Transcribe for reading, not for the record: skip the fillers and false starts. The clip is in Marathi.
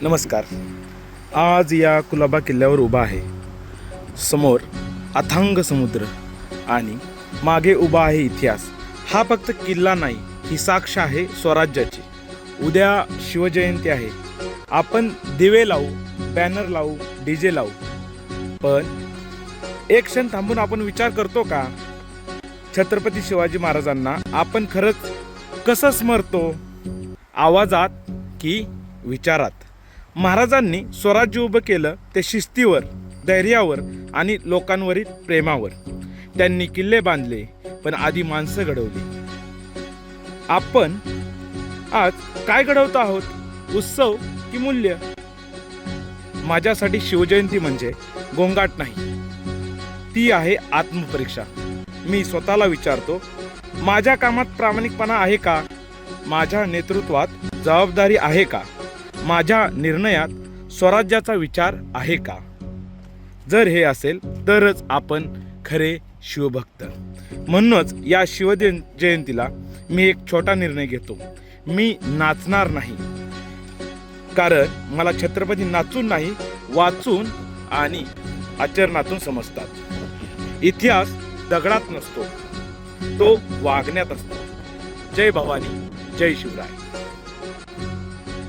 नमस्कार. आज या कुलाबा किल्ल्यावर उभा आहे. समोर अथांग समुद्र आणि मागे उभा आहे इतिहास. हा फक्त किल्ला नाही, ही साक्ष आहे स्वराज्याची. उद्या शिवजयंती आहे. आपण दिवे लावू, बॅनर लावू, डीजे लावू, पण एक क्षण थांबून आपण विचार करतो का छत्रपती शिवाजी महाराजांना आपण खरंच कसं स्मरतो? आवाजात की विचारात? महाराजांनी स्वराज्य उभं केलं ते शिस्तीवर, धैर्यावर आणि लोकांवरील प्रेमावर. त्यांनी किल्ले बांधले, पण आधी माणसं घडवली. आपण आज काय घडवतो आहोत? उत्सव की मूल्य? माझ्यासाठी शिवजयंती म्हणजे गोंगाट नाही, ती आहे आत्मपरीक्षा. मी स्वतःला विचारतो, माझ्या कामात प्रामाणिकपणा आहे का? माझ्या नेतृत्वात जबाबदारी आहे का? माझ्या निर्णयात स्वराज्याचा विचार आहे का? जर हे असेल तरच आपण खरे शिवभक्त. म्हणूनच या शिवजयंतीला मी एक छोटा निर्णय घेतो. मी नाचणार नाही, कारण मला छत्रपती नाचून नाही, वाचून आणि आचरणातून समजतात. इतिहास दगडात नसतो, तो वागण्यात असतो. जय भवानी, जय शिवराय.